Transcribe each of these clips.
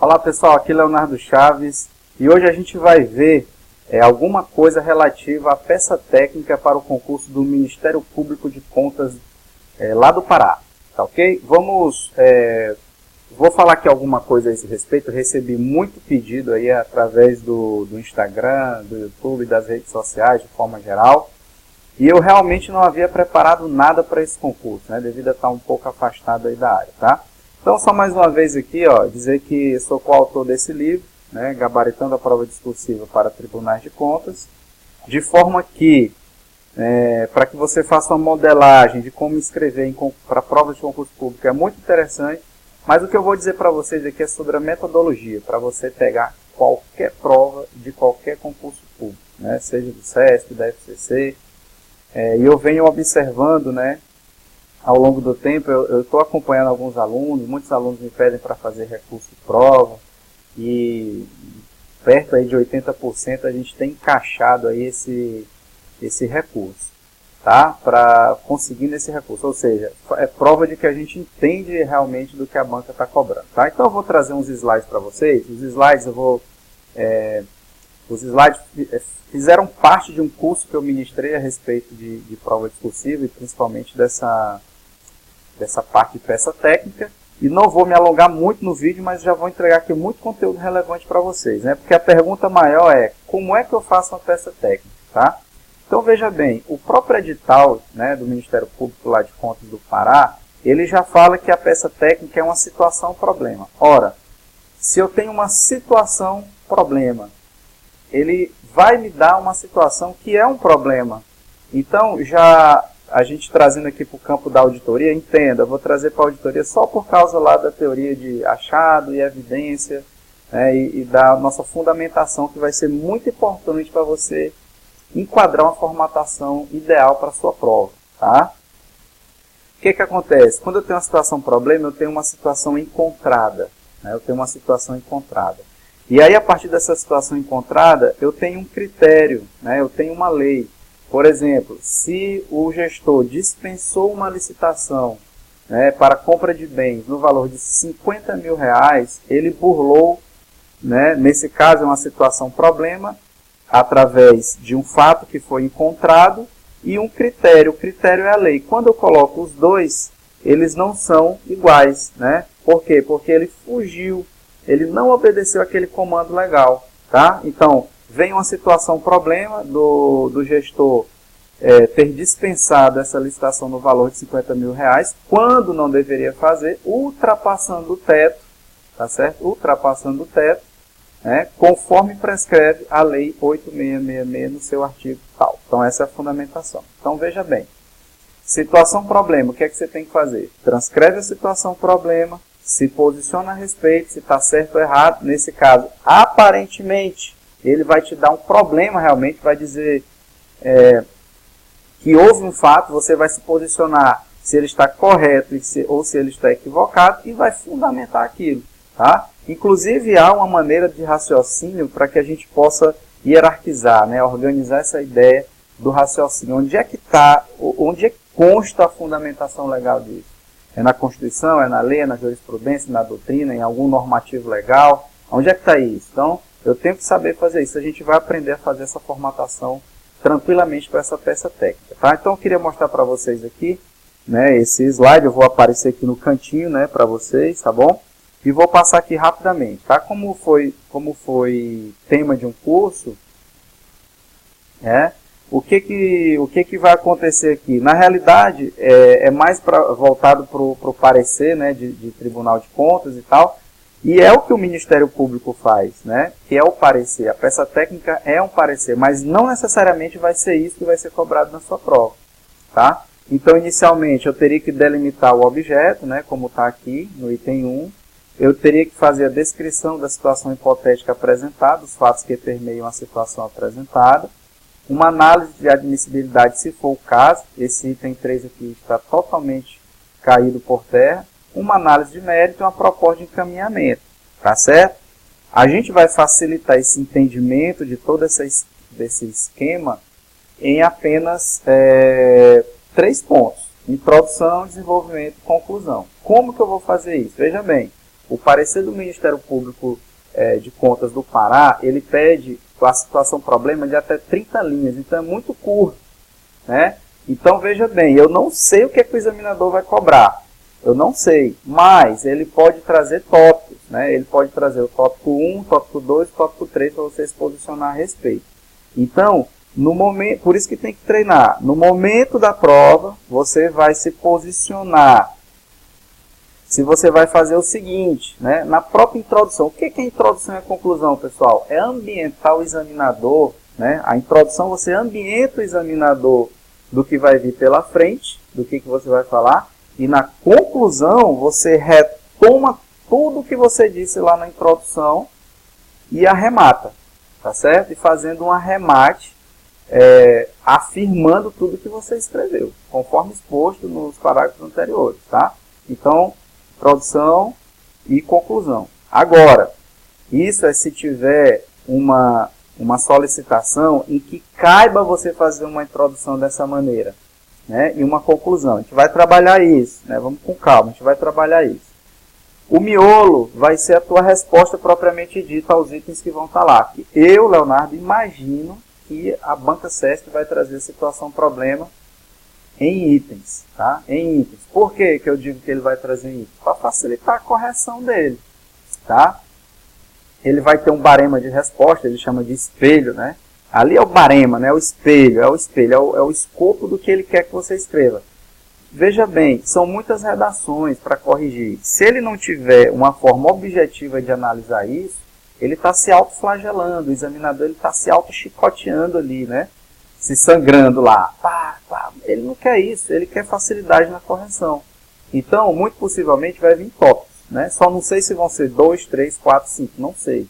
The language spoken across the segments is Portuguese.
Olá pessoal, aqui é Leonardo Chaves e hoje a gente vai ver alguma coisa relativa à peça técnica para o concurso do Ministério Público de Contas lá do Pará, tá ok? Vou falar aqui alguma coisa a esse respeito. Eu recebi muito pedido aí através do Instagram, do YouTube, das redes sociais de forma geral, e eu realmente não havia preparado nada para esse concurso, né, devido a estar um pouco afastado aí da área, tá? Então, só mais uma vez aqui, dizer que sou coautor desse livro, né, Gabaritando a Prova Discursiva para Tribunais de Contas, de forma que, para que você faça uma modelagem de como escrever para provas de concurso público é muito interessante, mas o que eu vou dizer para vocês aqui é sobre a metodologia, para você pegar qualquer prova de qualquer concurso público, né, seja do SESC, da FCC, e eu venho observando, né, ao longo do tempo, eu estou acompanhando alguns alunos, muitos alunos me pedem para fazer recurso de prova, e perto aí de 80% a gente tem encaixado aí esse recurso, tá? Para conseguir esse recurso, ou seja, é prova de que a gente entende realmente do que a banca está cobrando, tá? Então eu vou trazer uns slides para vocês, os slides fizeram parte de um curso que eu ministrei a respeito de prova discursiva e principalmente dessa parte de peça técnica, e não vou me alongar muito no vídeo, mas já vou entregar aqui muito conteúdo relevante para vocês, né? Porque a pergunta maior é, como é que eu faço uma peça técnica, tá? Então veja bem, o próprio edital, né, do Ministério Público lá de Contas do Pará, ele já fala que a peça técnica é uma situação-problema. Ora, se eu tenho uma situação-problema, ele vai me dar uma situação que é um problema. Então, já a gente trazendo aqui para o campo da auditoria, entenda, eu vou trazer para a auditoria só por causa lá da teoria de achado e evidência, né, e da nossa fundamentação, que vai ser muito importante para você enquadrar uma formatação ideal para a sua prova, tá? O que acontece? Quando eu tenho uma situação problema, eu tenho uma situação encontrada, né, eu tenho uma situação encontrada. E aí, a partir dessa situação encontrada, eu tenho um critério, né, eu tenho uma lei. Por exemplo, se o gestor dispensou uma licitação, né, para compra de bens no valor de R$50 mil, ele burlou, né, nesse caso é uma situação problema, através de um fato que foi encontrado e um critério. O critério é a lei. Quando eu coloco os dois, eles não são iguais, né? Por quê? Porque ele fugiu, ele não obedeceu aquele comando legal, tá? Então, vem uma situação problema do gestor ter dispensado essa licitação no valor de R$50 mil, quando não deveria fazer, ultrapassando o teto, tá certo? Ultrapassando o teto, né, conforme prescreve a lei 8666 no seu artigo tal. Então, essa é a fundamentação. Então, veja bem, situação problema, o que é que você tem que fazer? Transcreve a situação problema, se posiciona a respeito, se está certo ou errado. Nesse caso, aparentemente, ele vai te dar um problema realmente, vai dizer que houve um fato, você vai se posicionar se ele está correto ou se ele está equivocado e vai fundamentar aquilo, tá? Inclusive, há uma maneira de raciocínio para que a gente possa hierarquizar, né, organizar essa ideia do raciocínio. Onde é que consta a fundamentação legal disso? É na Constituição, é na lei, é na jurisprudência, na doutrina, em algum normativo legal? Onde é que está isso? Então, eu tenho que saber fazer isso. A gente vai aprender a fazer essa formatação tranquilamente para essa peça técnica, tá? Então, eu queria mostrar para vocês aqui, né, esse slide. Eu vou aparecer aqui no cantinho, né, para vocês, tá bom? E vou passar aqui rapidamente, tá? Como foi tema de um curso, o que vai acontecer aqui? Na realidade, é mais voltado para o parecer, né, de Tribunal de Contas e tal, e é o que o Ministério Público faz, né, que é o parecer. A peça técnica é um parecer, mas não necessariamente vai ser isso que vai ser cobrado na sua prova, tá? Então, inicialmente, eu teria que delimitar o objeto, né, como está aqui no item 1, eu teria que fazer a descrição da situação hipotética apresentada, os fatos que permeiam a situação apresentada, uma análise de admissibilidade, se for o caso, esse item 3 aqui está totalmente caído por terra, uma análise de mérito e uma proposta de encaminhamento, tá certo? A gente vai facilitar esse entendimento de todo desse esquema em apenas 3 pontos: introdução, desenvolvimento e conclusão. Como que eu vou fazer isso? Veja bem, o parecer do Ministério Público de Contas do Pará, ele pede a situação problema de até 30 linhas, então é muito curto, né? Então veja bem, eu não sei o que o examinador vai cobrar, eu não sei, mas ele pode trazer tópicos, né? Ele pode trazer o tópico 1, tópico 2, tópico 3 para você se posicionar a respeito. Então, no momento, por isso que tem que treinar, no momento da prova, você vai se posicionar. Se você vai fazer o seguinte, né, na própria introdução, o que é introdução e a conclusão, pessoal? É ambientar o examinador, né? A introdução você ambienta o examinador do que vai vir pela frente, do que você vai falar, e na conclusão você retoma tudo o que você disse lá na introdução e arremata, tá certo? E fazendo um arremate, afirmando tudo que você escreveu, conforme exposto nos parágrafos anteriores, tá? Então, introdução e conclusão. Agora, isso é se tiver uma solicitação em que caiba você fazer uma introdução dessa maneira, né, e uma conclusão. A gente vai trabalhar isso, né, vamos com calma, a gente vai trabalhar isso. O miolo vai ser a tua resposta propriamente dita aos itens que vão estar lá. Eu, Leonardo, imagino que a banca SESC vai trazer situação problema em itens, tá? Em itens. Por que eu digo que ele vai trazer itens? Para facilitar a correção dele, tá? Ele vai ter um barema de resposta, ele chama de espelho, né? Ali é o barema, né? O espelho, é o escopo do que ele quer que você escreva. Veja bem, são muitas redações para corrigir. Se ele não tiver uma forma objetiva de analisar isso, ele está se autoflagelando, o examinador está se auto-chicoteando ali, né? Se sangrando lá. Pá, pá. Ele não quer isso, ele quer facilidade na correção. Então, muito possivelmente vai vir tópicos, né? Só não sei se vão ser 2, 3, 4, 5, não sei.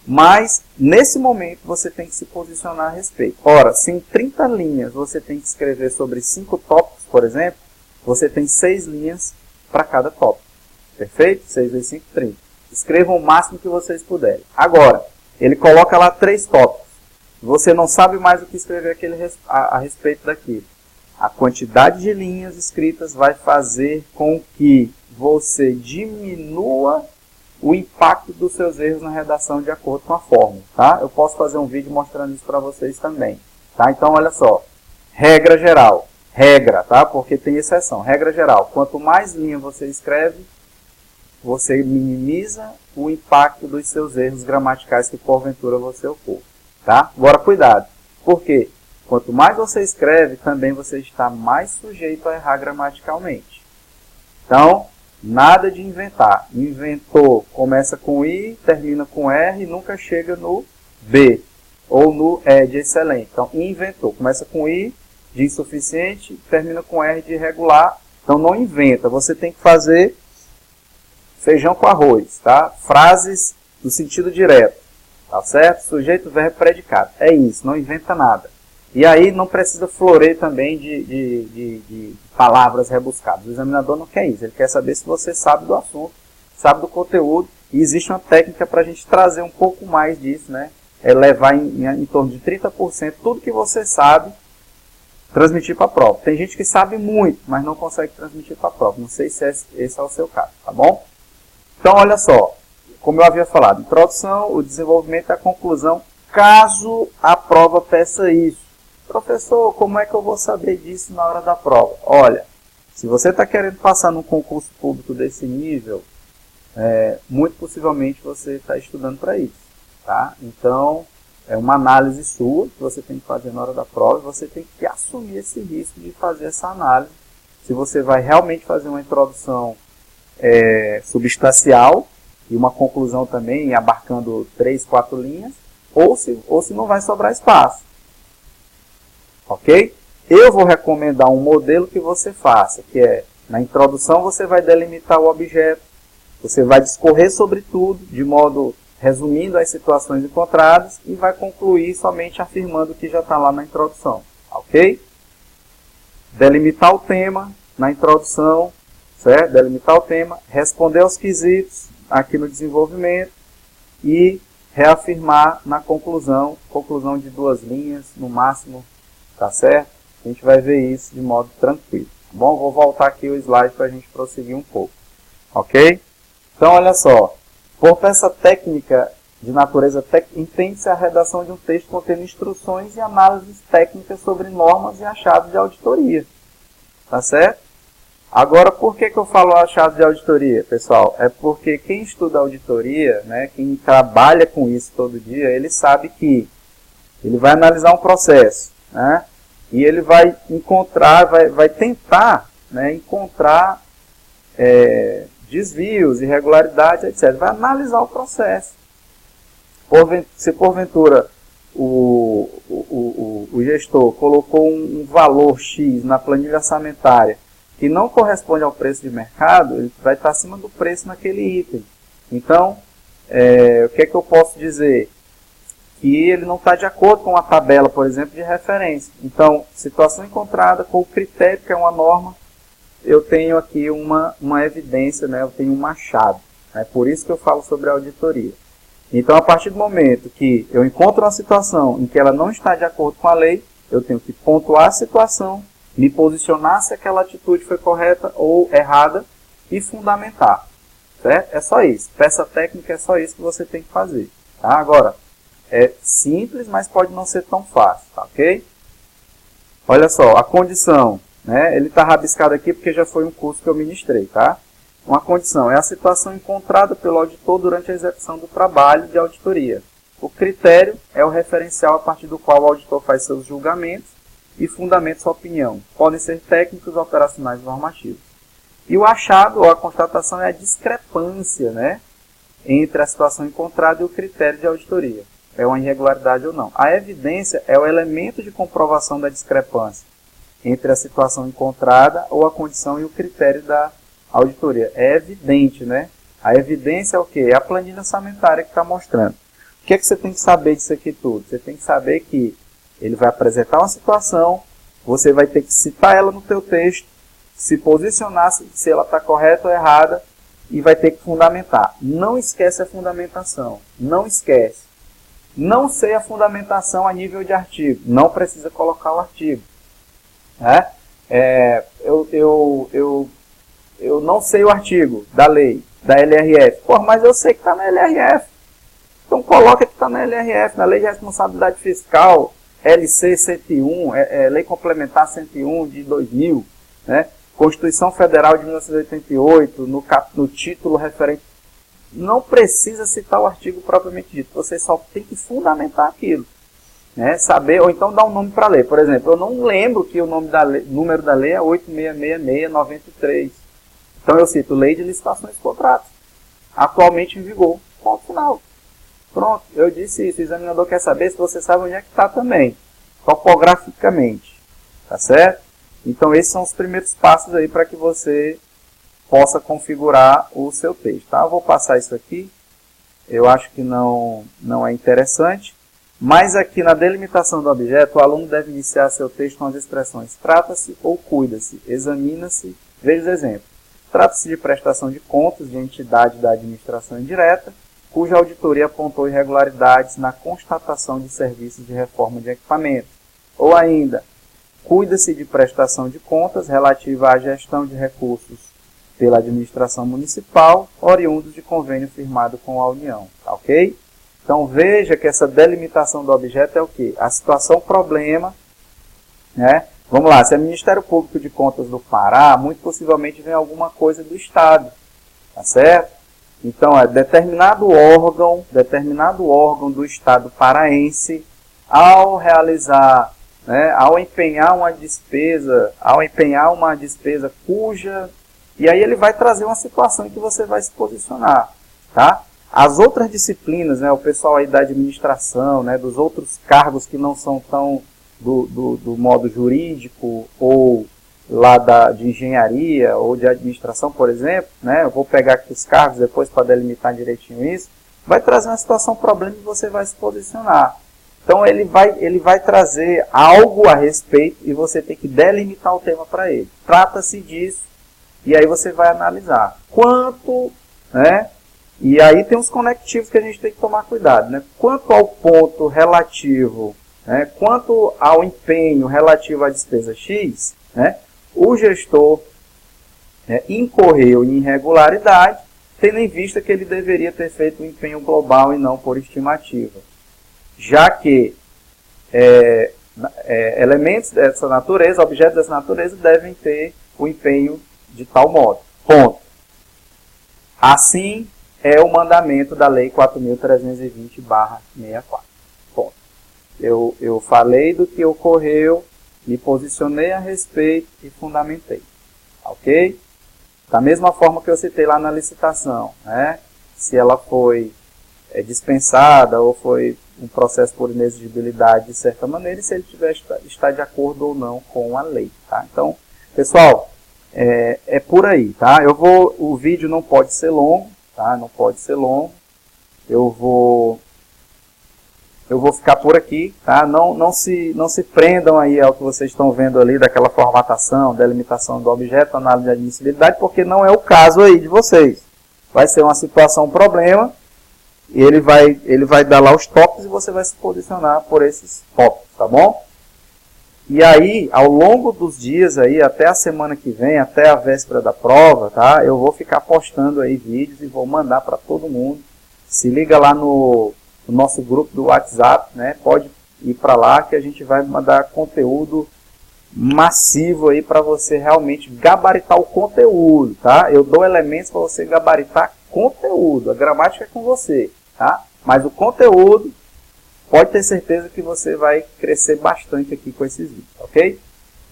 Mas, nesse momento, você tem que se posicionar a respeito. Ora, se em 30 linhas você tem que escrever sobre 5 tópicos, por exemplo, você tem 6 linhas para cada tópico. Perfeito? 6 vezes 5, 30. Escrevam o máximo que vocês puderem. Agora, ele coloca lá 3 tópicos. Você não sabe mais o que escrever a respeito daquilo. A quantidade de linhas escritas vai fazer com que você diminua o impacto dos seus erros na redação de acordo com a fórmula. Tá? Eu posso fazer um vídeo mostrando isso para vocês também. Tá? Então, olha só. Regra geral. Regra, tá? Porque tem exceção. Regra geral. Quanto mais linha você escreve, você minimiza o impacto dos seus erros gramaticais que porventura você ocorra. Tá? Agora, cuidado. Por quê? Quanto mais você escreve, também você está mais sujeito a errar gramaticalmente. Então, nada de inventar. Inventou, começa com I, termina com R e nunca chega no B. Ou no E de excelente. Então, inventou. Começa com I de insuficiente, termina com R de irregular. Então, não inventa. Você tem que fazer feijão com arroz. Tá? Frases do sentido direto. Tá certo? Sujeito, verbo, predicado. É isso, não inventa nada. E aí não precisa florear também de palavras rebuscadas. O examinador não quer isso. Ele quer saber se você sabe do assunto, sabe do conteúdo. E existe uma técnica para a gente trazer um pouco mais disso, né? É levar em torno de 30% tudo que você sabe, transmitir para a prova. Tem gente que sabe muito, mas não consegue transmitir para a prova. Não sei se esse é o seu caso, tá bom? Então, olha só. Como eu havia falado, introdução, o desenvolvimento e a conclusão, caso a prova peça isso. Professor, como é que eu vou saber disso na hora da prova? Olha, se você está querendo passar num concurso público desse nível, muito possivelmente você está estudando para isso. Tá? Então, é uma análise sua que você tem que fazer na hora da prova e você tem que assumir esse risco de fazer essa análise. Se você vai realmente fazer uma introdução substancial, e uma conclusão também abarcando 3, 4 linhas, ou se não vai sobrar espaço. Ok? Eu vou recomendar um modelo que você faça, que é, na introdução você vai delimitar o objeto, você vai discorrer sobre tudo, de modo resumindo as situações encontradas, e vai concluir somente afirmando o que já está lá na introdução. Ok? Delimitar o tema na introdução, certo? Delimitar o tema, responder aos quesitos, aqui no desenvolvimento e reafirmar na conclusão de 2 linhas no máximo, tá certo? A gente vai ver isso de modo tranquilo, tá bom? Vou voltar aqui o slide para a gente prosseguir um pouco, ok? Então, olha só, por peça técnica de natureza técnica, entende-se a redação de um texto contendo instruções e análises técnicas sobre normas e achados de auditoria. Tá certo? Agora, por que eu falo achados de auditoria, pessoal? É porque quem estuda auditoria, né, quem trabalha com isso todo dia, ele sabe que ele vai analisar um processo, né, e ele vai encontrar, vai tentar, né, encontrar desvios, irregularidades, etc. Vai analisar o processo. Se porventura o gestor colocou um valor X na planilha orçamentária que não corresponde ao preço de mercado, ele vai estar acima do preço naquele item. Então, o que é que eu posso dizer? Que ele não está de acordo com a tabela, por exemplo, de referência. Então, situação encontrada com o critério, que é uma norma, eu tenho aqui uma evidência, né? Eu tenho um achado. É por isso que eu falo sobre a auditoria. Então, a partir do momento que eu encontro uma situação em que ela não está de acordo com a lei, eu tenho que pontuar a situação, me posicionar se aquela atitude foi correta ou errada e fundamentar. Certo? É só isso. Peça técnica é só isso que você tem que fazer. Tá? Agora, é simples, mas pode não ser tão fácil. Tá? Ok? Olha só, a condição. Né? Ele está rabiscado aqui porque já foi um curso que eu ministrei. Tá? Uma condição é a situação encontrada pelo auditor durante a execução do trabalho de auditoria. O critério é o referencial a partir do qual o auditor faz seus julgamentos e fundamenta sua opinião. Podem ser técnicos, operacionais e normativos. E o achado ou a constatação é a discrepância, né, entre a situação encontrada e o critério de auditoria. É uma irregularidade ou não. A evidência é o elemento de comprovação da discrepância entre a situação encontrada ou a condição e o critério da auditoria. É evidente, né? A evidência é o quê? É a planilha orçamentária que está mostrando. O que é que você tem que saber disso aqui tudo? Você tem que saber que ele vai apresentar uma situação, você vai ter que citar ela no teu texto, se posicionar se ela está correta ou errada e vai ter que fundamentar. Não esquece a fundamentação. Não esquece. Não sei a fundamentação a nível de artigo. Não precisa colocar o artigo. Né? Eu não sei o artigo da lei, da LRF. Pô, mas eu sei que está na LRF. Então coloca que está na LRF, na Lei de Responsabilidade Fiscal, LC 101, Lei Complementar 101 de 2000, né? Constituição Federal de 1988, no título referente. Não precisa citar o artigo propriamente dito, você só tem que fundamentar aquilo. Né? Saber, ou então dar um nome para a lei. Por exemplo, eu não lembro que o número da lei é 8666-93. Então eu cito Lei de Licitações e Contratos, atualmente em vigor. Ponto final. Pronto, eu disse isso. O examinador quer saber se você sabe onde é que está também, topograficamente. Tá certo? Então esses são os primeiros passos aí para que você possa configurar o seu texto. Tá? Eu vou passar isso aqui. Eu acho que não é interessante. Mas aqui na delimitação do objeto, o aluno deve iniciar seu texto com as expressões trata-se ou cuida-se, examina-se, veja os exemplos. Trata-se de prestação de contas de entidade da administração indireta, cuja auditoria apontou irregularidades na constatação de serviços de reforma de equipamentos. Ou ainda, cuida-se de prestação de contas relativa à gestão de recursos pela administração municipal, oriundos de convênio firmado com a União. Tá ok? Então veja que essa delimitação do objeto é o quê? A situação problema, né? Vamos lá, se é Ministério Público de Contas do Pará, muito possivelmente vem alguma coisa do Estado, tá certo? Então, determinado órgão do Estado paraense, ao realizar, né, ao empenhar uma despesa cuja... E aí ele vai trazer uma situação em que você vai se posicionar, tá? As outras disciplinas, né, o pessoal aí da administração, né, dos outros cargos que não são tão do modo jurídico ou lá de engenharia ou de administração, por exemplo, né, eu vou pegar aqui os cargos depois para delimitar direitinho isso, vai trazer uma situação problema e você vai se posicionar. Então ele vai trazer algo a respeito e você tem que delimitar o tema para ele. Trata-se disso e aí você vai analisar. Quanto, né? E aí tem os conectivos que a gente tem que tomar cuidado, né? Quanto ao ponto relativo, né? Quanto ao empenho relativo à despesa X, né? O gestor incorreu em irregularidade, tendo em vista que ele deveria ter feito um empenho global e não por estimativa. Já que elementos dessa natureza, objetos dessa natureza, devem ter o empenho de tal modo. Ponto. Assim é o mandamento da Lei 4.320/64. Ponto. Eu falei do que ocorreu, me posicionei a respeito e fundamentei. Ok? Da mesma forma que eu citei lá na licitação, né? Se ela foi dispensada ou foi um processo por inexigibilidade de certa maneira, e se ele está de acordo ou não com a lei. Tá? Então, pessoal, é por aí. Tá? O vídeo não pode ser longo, tá? Não pode ser longo. Eu vou ficar por aqui, tá? Não se prendam aí ao que vocês estão vendo ali, daquela formatação, delimitação do objeto, análise de admissibilidade, porque não é o caso aí de vocês. Vai ser uma situação, um problema, e ele vai dar lá os tópicos e você vai se posicionar por esses tópicos, tá bom? E aí, ao longo dos dias aí, até a semana que vem, até a véspera da prova, tá? Eu vou ficar postando aí vídeos e vou mandar para todo mundo. Se liga lá no nosso grupo do WhatsApp, né? Pode ir para lá que a gente vai mandar conteúdo massivo aí para você realmente gabaritar o conteúdo, tá? Eu dou elementos para você gabaritar conteúdo. A gramática é com você, tá? Mas o conteúdo, pode ter certeza que você vai crescer bastante aqui com esses vídeos, ok?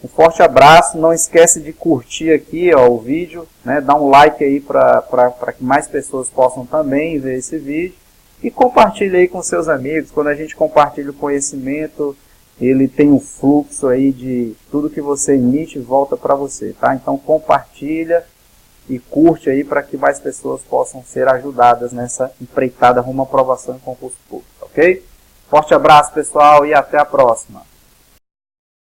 Um forte abraço, não esquece de curtir aqui, ó, o vídeo, né? Dá um like aí para que mais pessoas possam também ver esse vídeo. E compartilhe aí com seus amigos. Quando a gente compartilha o conhecimento, ele tem um fluxo aí de tudo que você emite e volta para você, tá? Então compartilha e curte aí para que mais pessoas possam ser ajudadas nessa empreitada rumo à aprovação em concurso público, ok? Forte abraço, pessoal, e até a próxima!